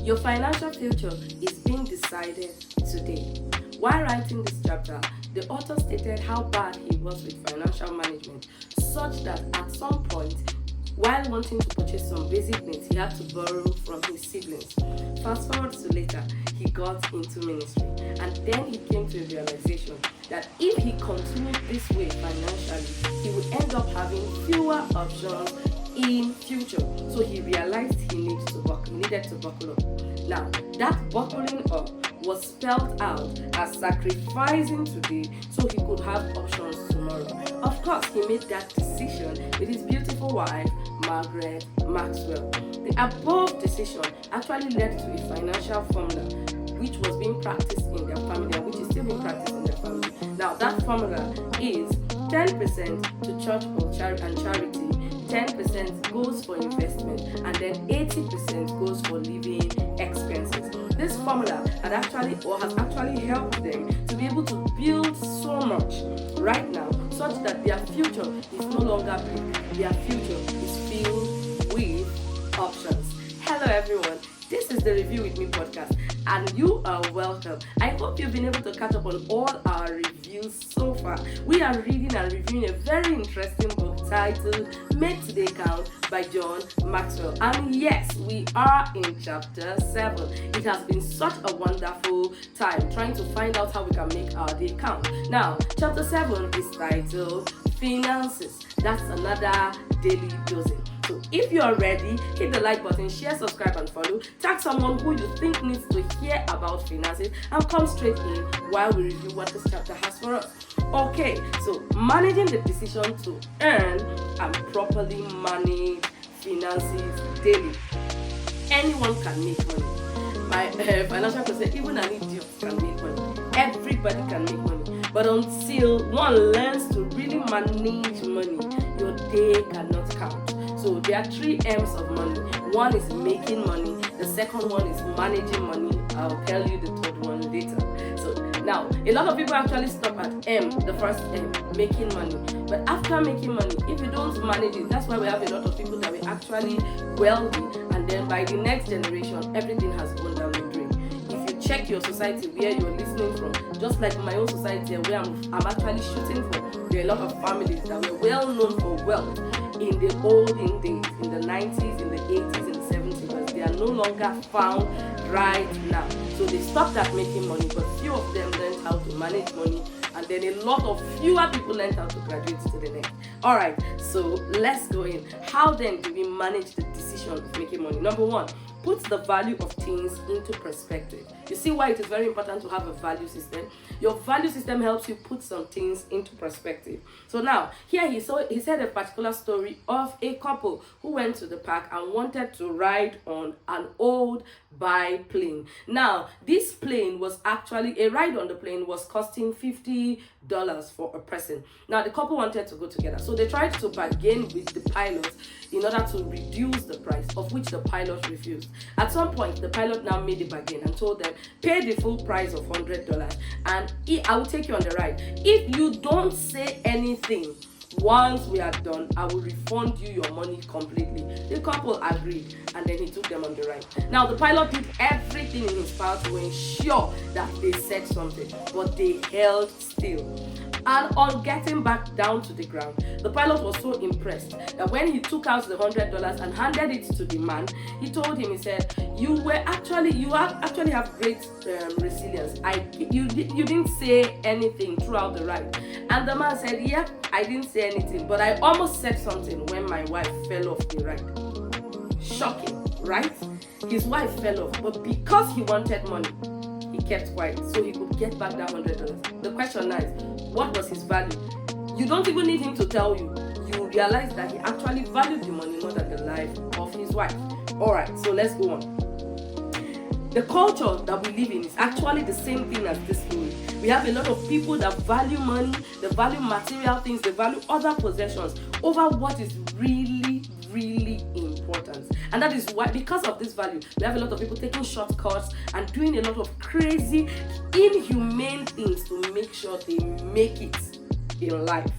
Your financial future is being decided today. While writing this chapter, the author stated how bad he was with financial management, such that at some point, while wanting to purchase some basic needs, he had to borrow from his siblings. Fast forward to later, he got into ministry, and then he came to a realization that if he continued this way financially, he would end up having fewer options in future. So he realized he needed to buckle up. Now, that buckling up was spelled out as sacrificing today so he could have options tomorrow. Of course, he made that decision with his beautiful wife, Margaret Maxwell. The above decision actually led to a financial formula which was being practiced in their family and which is still being practiced in their family. Now, that formula is 10% to church and charity, 10% goes for investment, and then 80% goes for living expenses. This formula has actually helped them to be able to build so much right now, such that their future is no longer bleak. Their future is filled with options. Hello everyone, this is the Review With Me podcast, and you are welcome. I hope you've been able to catch up on all our reviews so far. We are reading and reviewing a very interesting book titled Make Today Count by John Maxwell. And yes, we are in chapter 7. It has been such a wonderful time trying to find out how we can make our day count. Now, chapter 7 is titled Finances. That's another daily dosing. So if you are ready, hit the like button, share, subscribe, and follow. Tag someone who you think needs to hear about finances, and come straight in while we review what this chapter has for us. Okay, so managing the decision to earn and properly manage finances daily. Anyone can make money. My financial person, even an idiot can make money. Everybody can make money. But until one learns to really manage money, your day cannot count. So there are 3 M's of money. One is making money. The second one is managing money. I'll tell you the third one later. So now, a lot of people actually stop at M, the first M, making money. But after making money, if you don't manage it, that's why we have a lot of people that were actually wealthy, and then by the next generation, everything has gone down the drain. If you check your society where you're listening from, just like my own society where I'm actually shooting from, there are a lot of families that were well known for wealth in the olden days, in the 90s, in the 80s, in the 70s, but they are no longer found right now. So they stopped at making money, but few of them learned how to manage money, and then a lot of fewer people learned how to graduate to the next. Alright, so let's go in. How then do we manage the decision of making money? Number 1, put the value of things into perspective. You see why it is very important to have a value system? Your value system helps you put some things into perspective. So now, here he said a particular story of a couple who went to the park and wanted to ride on an old biplane. Now, this plane was actually, a ride on the plane was costing $50 for a person. Now, the couple wanted to go together. So they tried to bargain with the pilot in order to reduce the price, of which the pilot refused. At some point, the pilot now made a bargain and told them, pay the full price of $100 and I will take you on the ride. If you don't say anything, once we are done, I will refund you your money completely. The couple agreed, and then he took them on the ride. Now, the pilot did everything in his power to ensure that they said something, but they held still. And on getting back down to the ground, the pilot was so impressed that when he took out the $100 and handed it to the man, he told him, he said, you actually have great resilience. You didn't say anything throughout the ride. And the man said, yeah, I didn't say anything, but I almost said something when my wife fell off the ride. Shocking, right? His wife fell off, but because he wanted money, he kept quiet so he could get back that $100. The question now is, what was his value? You don't even need him to tell you. You will realize that he actually valued the money more than the life of his wife. Alright, so let's go on. The culture that we live in is actually the same thing as this story. We have a lot of people that value money, they value material things, they value other possessions over what is really important. And that is why, because of this value, we have a lot of people taking shortcuts and doing a lot of crazy, inhumane things to make sure they make it in life.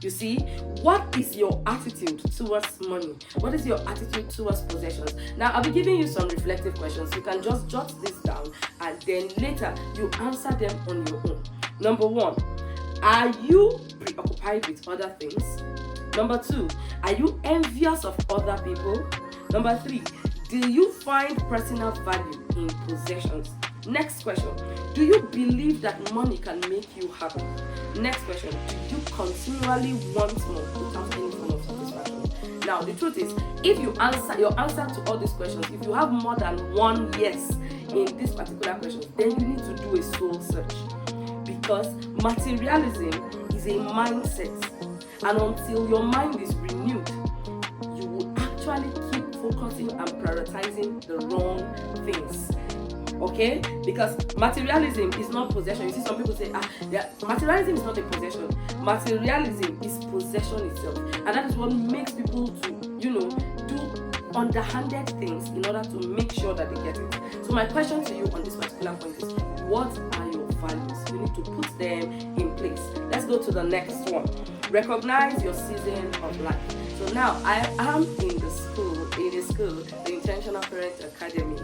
You see, what is your attitude towards money? What is your attitude towards possessions? Now, I'll be giving you some reflective questions. You can just jot this down and then later you answer them on your own. Number 1, are you preoccupied with other things? Number 2, are you envious of other people? Number 3, do you find personal value in possessions? Next question, do you believe that money can make you happy? Next question, do you continually want more without any form of satisfaction? Now, the truth is, if you answer your answer to all these questions, if you have more than one yes in this particular question, then you need to do a soul search. Because materialism is a mindset, and until your mind is renewed, you will actually keep focusing and prioritizing the wrong things. Okay? Because materialism is not possession. You see, some people say, materialism is not a possession. Materialism is possession itself. And that is what makes people to, do underhanded things in order to make sure that they get it. So my question to you on this particular point is, what are your values? You need to put them in place. Let's go to the next one. Recognize your season of life. So now I am in the school, the Intentional Parent Academy.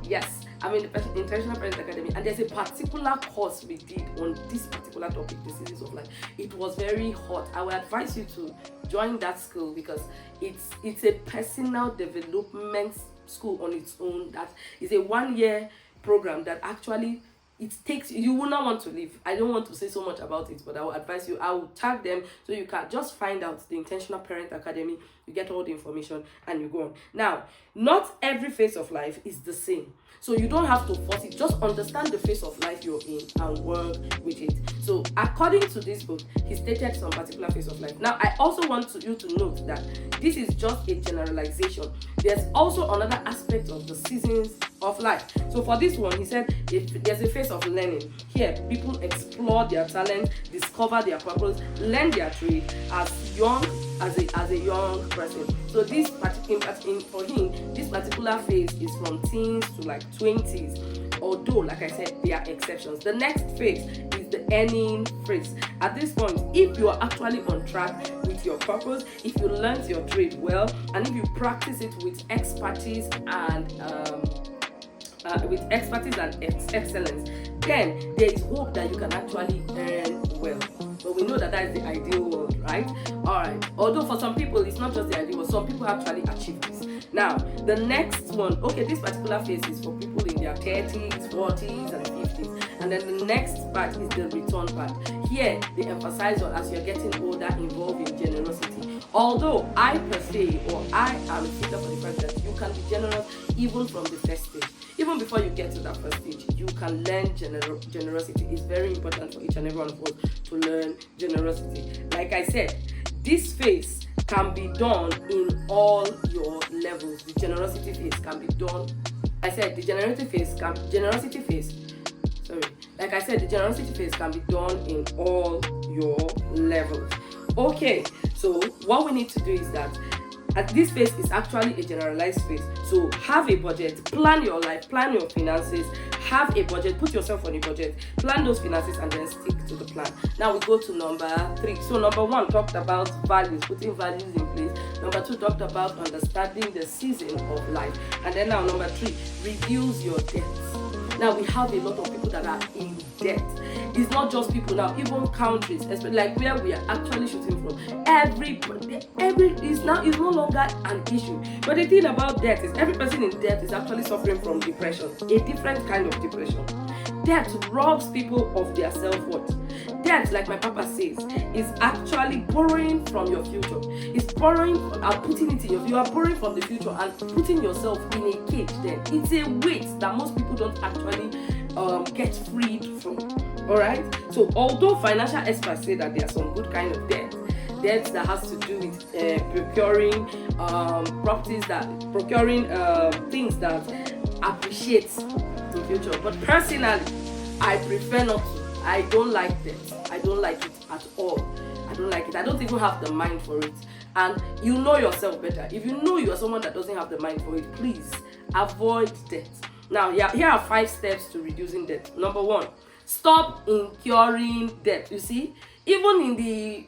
Yes, I'm in the Intentional Parent Academy, and there's a particular course we did on this particular topic, the seasons of life. It was very hot. I would advise you to join that school because it's a personal development school on its own. That is a 1-year program that actually it takes, you will not want to leave. I don't want to say so much about it, but I will advise you. I will tag them so you can just find out the Intentional Parent Academy. You get all the information and you go on. Now, not every phase of life is the same. So you don't have to force it. Just understand the phase of life you're in and work with it. So according to this book, he stated some particular phase of life. Now, I also want you to note that this is just a generalization. There's also another aspect of the seasons of life. So for this one, he said there's a phase of learning. Here, people explore their talent, discover their purpose, learn their trade as a young person. So this for him, this particular phase is from teens to like 20s. Although, like I said, there are exceptions. The next phase is the earning phase. At this point, if you are actually on track with your purpose, if you learn your trade well, and if you practice it with expertise and excellence, then there is hope that you can actually earn well. But we know that is the ideal world, right? Alright. Although for some people, it's not just the ideal world. Some people actually achieve this. Now, the next one, this particular phase is for people in their 30s, 40s, and 50s. And then the next part is the return part. Here, they emphasize on as you're getting older, involving generosity. Although I am a speaker for the fact that you can be generous even from the first stage. Even before you get to that first stage, you can learn generosity. It's very important for each and every one of us to learn generosity. Like I said, this phase can be done in all your levels. The generosity phase can be done. The generosity phase can be done in all your levels. Okay, so what we need to do is that this phase is actually a generalized phase. So have a budget, plan your life, plan your finances, have a budget, put yourself on a budget, plan those finances, and then stick to the plan. Now we go to number 3. So number 1 talked about values, putting values in place. Number 2 talked about understanding the season of life. And then now number 3, reduce your debts. Now we have a lot of people that are in debt. It's not just people now, even countries, especially like where we are actually shooting from. It's no longer an issue. But the thing about debt is every person in debt is actually suffering from depression, a different kind of depression. Debt robs people of their self-worth. Debt, like my papa says, is actually borrowing from your future. It's borrowing and putting it in you are borrowing from the future and putting yourself in a cage. Then it's a weight that most people don't actually get freed from. Alright? So although financial experts say that there are some good kind of debt that has to do with procuring things that appreciate the future. But personally, I prefer not to. I don't like debt. I don't like it at all. I don't like it. I don't even have the mind for it. And you know yourself better. If you know you are someone that doesn't have the mind for it, please avoid debt. Now, here are 5 steps to reducing debt. Number 1, stop incurring debt. You see, Even in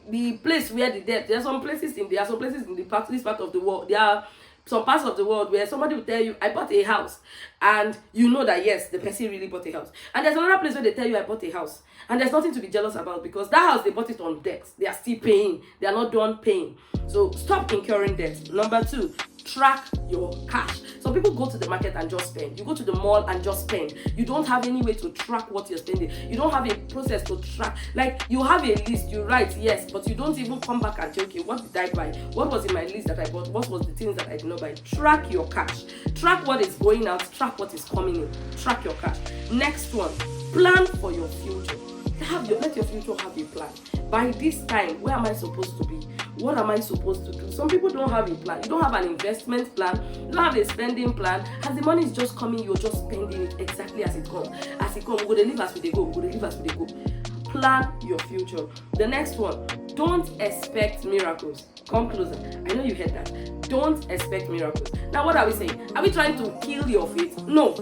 the place where the debt, there are some places in this part of the world, there are some parts of the world where somebody will tell you, I bought a house, and you know that yes, the person really bought a house. And there's another place where they tell you, I bought a house, and there's nothing to be jealous about, because that house, they bought it on debt. They are still paying. They are not done paying. So stop incurring debt. Number 2, track your cash. Some people go to the market and just spend. You go to the mall and just spend. You don't have any way to track what you're spending. You don't have a process to track. Like, you have a list, you write, yes, but you don't even come back and say, okay, what did I buy? What was in my list that I bought? What was the things that I did not buy? Track your cash. Track what is going out. Track what is coming in. Track your cash. Next one, plan for your future. Let your future have a plan. By this time, where am I supposed to be? What am I supposed to do? Some people don't have a plan. You don't have an investment plan. You don't have a spending plan. As the money is just coming, you're just spending it exactly as it comes. As it comes, we go to live as we go. We go to live as we go. Plan your future. The next one, don't expect miracles. Come closer. I know you heard that. Don't expect miracles. Now, what are we saying? Are we trying to kill your faith? No.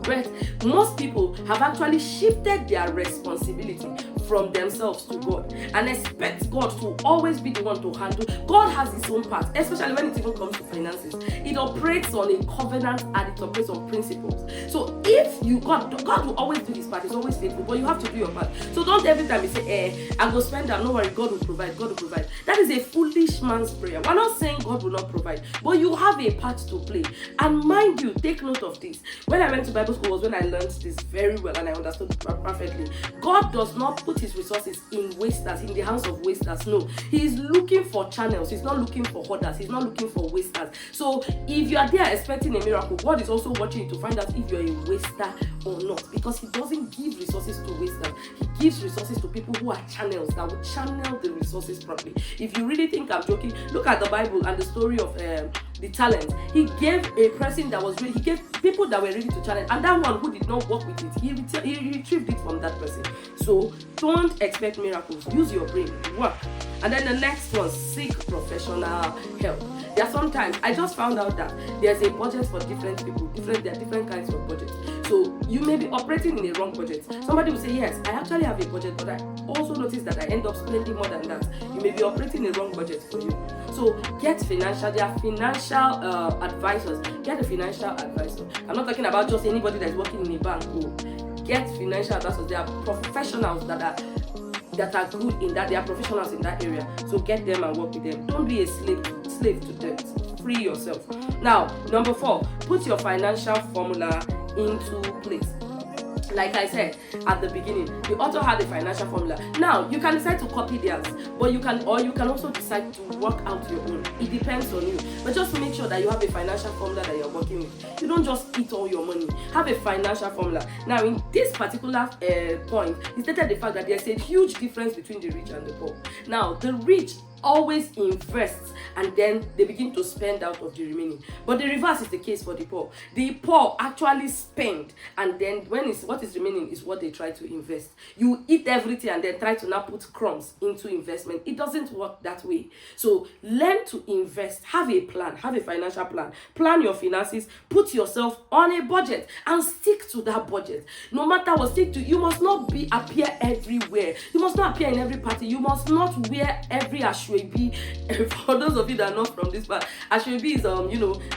Right? Most people have actually shifted their responsibility from themselves to God and expect God to always be the one to handle. God has his own part, especially when it even comes to finances. It operates on a covenant and it operates on principles. So if God will always do his part. He's always faithful, but you have to do your part. So don't every time you say, I go spend that, no worry, God will provide, God will provide. That is a foolish man's prayer. We're not saying God will not provide, but you have a part to play. And mind you, take note of this. When I went to Bible school was when I learned this very well and I understood it perfectly. God does not put his resources in wasters, in the hands of wasters. No, he is looking for channels. He's not looking for hoarders. He's not looking for wasters. So if you are there expecting a miracle, God is also watching you to find out if you're a waster or not, because he doesn't give resources to wasters. He gives resources to people who are channels, that will channel the resources properly. If you really think I'm joking, look at the Bible and the story of the talent. He gave a person that was ready. He gave people that were ready to challenge, and that one who did not work with it, he retrieved it from that person. So don't expect miracles. Use your brain, work. And then the next one, seek professional help. There are sometimes, I just found out that there's a budget for different people. There are different kinds of budgets. So you may be operating in a wrong budget. Somebody will say, yes, I actually have a budget, but I also notice that I end up spending more than that. You may be operating in a wrong budget for you. So there are financial advisors. Get a financial advisor. I'm not talking about just anybody that's working in a bank. Get financial advisors. There are professionals that are good in that. They are professionals in that area. So get them and work with them. Don't be a slave to debt. Free yourself. Now, number 4, put your financial formula into place. Like I said at the beginning, the author had a financial formula. Now you can decide to copy theirs, but you can also decide to work out your own. It depends on you. But just make sure that you have a financial formula that you're working with. You don't just eat all your money. Have a financial formula. Now in this particular point, he stated the fact that there's a huge difference between the rich and the poor. Now the rich always invests and then they begin to spend out of the remaining. But the reverse is the case for the poor. The poor actually spend, and then what is remaining is what they try to invest. You eat everything and then try to now put crumbs into investment. It doesn't work that way. So learn to invest. Have a plan. Have a financial plan. Plan your finances. Put yourself on a budget and stick to that budget. No matter what, stick to. You must not appear everywhere. You must not appear in every party. You must not wear every ashwabi. For those of you that are not from this part, ashwabi is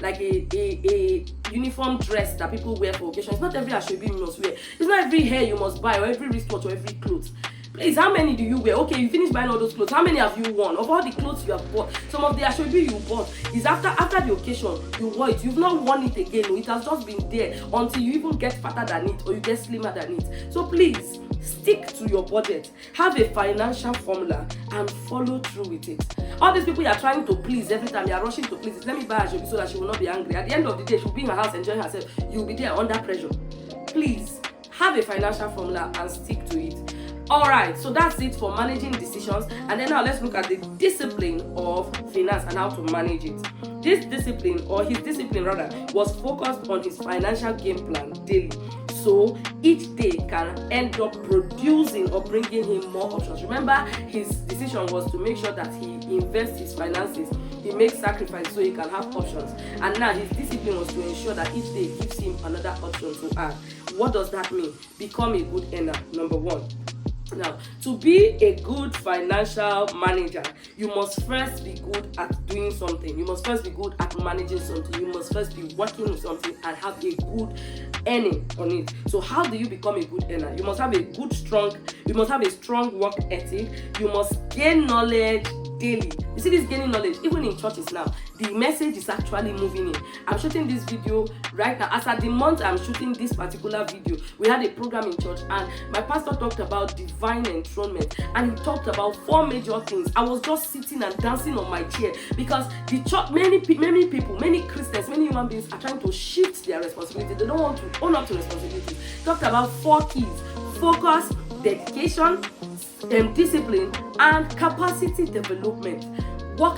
like a uniform dress that people wear for occasions. It's not every ashwabi you must wear. It's not every hair you must buy or every wristwatch or every clothes. Please, how many do you wear? Okay, you finish buying all those clothes. How many have you worn? Of all the clothes you have bought, some of the ashwabi you bought is after the occasion you wore it. You've not worn it again. No, it has just been there until you even get fatter than it or you get slimmer than it. So please, stick to your budget. Have a financial formula and follow through with it. All these people you are trying to please every time, you are rushing to please it. Let me buy ashwabi so that she will not be angry. At the end of the day, she'll be in her house enjoying herself. You'll be there under pressure. Please, have a financial formula and stick to it. Alright, so that's it for managing decisions. And then now let's look at the discipline of finance and how to manage it. His discipline was focused on his financial game plan daily. So each day can end up producing or bringing him more options. Remember, his decision was to make sure that he invests his finances, he makes sacrifices so he can have options. And now his discipline was to ensure that each day gives him another option to add. What does that mean? Become a good earner, number 1. Now, to be a good financial manager, you must first be good at doing something. You must first be good at managing something. You must first be working with something and have a good earning on it. So how do you become a good earner? You must have a strong work ethic. You must gain knowledge daily. You see this gaining knowledge, even in churches now, the message is actually moving in. I'm shooting this video right now. As at the month I'm shooting this particular video, we had a program in church and my pastor talked about divine enthronement, and he talked about 4 major things. I was just sitting and dancing on my chair because the church, many people, many Christians, many human beings are trying to shift their responsibility. They don't want to own up to responsibility. Talked about 4 keys: focus, dedication, discipline, and capacity development.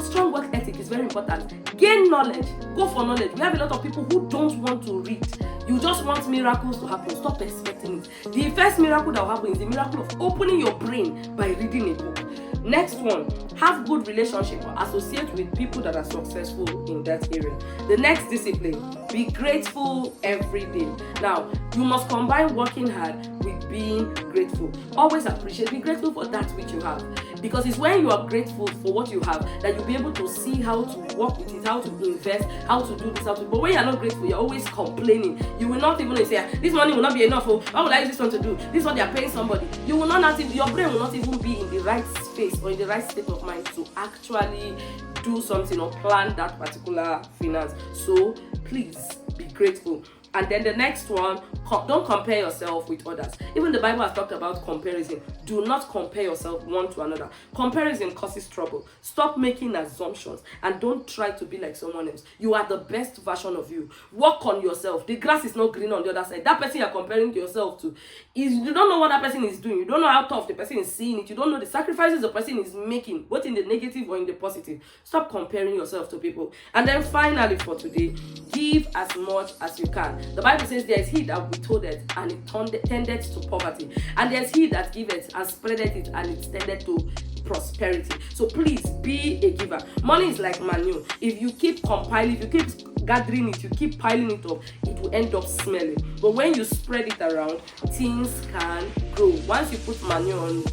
Strong work ethic is very important. Gain knowledge. Go for knowledge. We have a lot of people who don't want to read. You just want miracles to happen. Stop expecting it. The first miracle that will happen is the miracle of opening your brain by reading a book. Next one, have good relationship or associate with people that are successful in that area. The next discipline, be grateful every day. Now, you must combine working hard with being grateful. Always appreciate, be grateful for that which you have. Because it's when you are grateful for what you have that you'll be able to see how to work with it, how to invest, how to do this, but when you're not grateful, you're always complaining. You will not even say, this money will not be enough. Oh, how will I use this one to do? This one they are paying somebody. You will not even, your brain will not even be in the right space or in the right state of mind to actually do something or plan that particular finance. So please be grateful. And then the next one, don't compare yourself with others. Even the Bible has talked about comparison. Do not compare yourself one to another. Comparison causes trouble. Stop making assumptions and don't try to be like someone else. You are the best version of you. Work on yourself. The grass is not green on the other side. That person you're comparing yourself to, you don't know what that person is doing. You don't know how tough the person is seeing it. You don't know the sacrifices the person is making, both in the negative or in the positive. Stop comparing yourself to people. And then finally for today, give as much as you can. The Bible says there is he that withholdeth and it tendeth to poverty, and there is he that giveth and spreadeth it and it tendeth to prosperity. So please be a giver. Money is like manure. If you keep compiling, if you keep gathering it, you keep piling it up, it will end up smelling. But when you spread it around, things can grow. Once you put manure on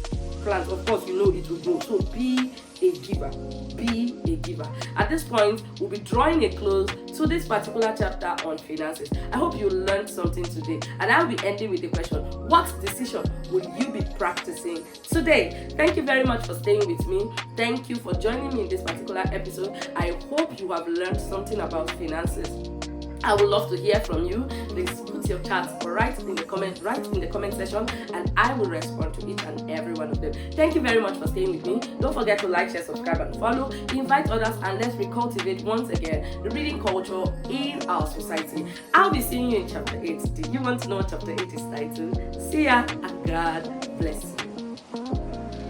plants, of course you know it will grow. So be a giver. Be a giver. At this point, we'll be drawing a close to this particular chapter on finances. I hope you learned something today, and I'll be ending with the question: what decision will you be practicing today? Thank you very much for staying with me. Thank you for joining me in this particular episode. I hope you have learned something about finances. I would love to hear from you. Please put your chats right in the comment section, and I will respond to each and every one of them. Thank you very much for staying with me. Don't forget to like, share, subscribe, and follow. Invite others, and let's recultivate once again the reading culture in our society. I'll be seeing you in chapter 8. Do you want to know what chapter 8 is titled? See ya, and God bless you.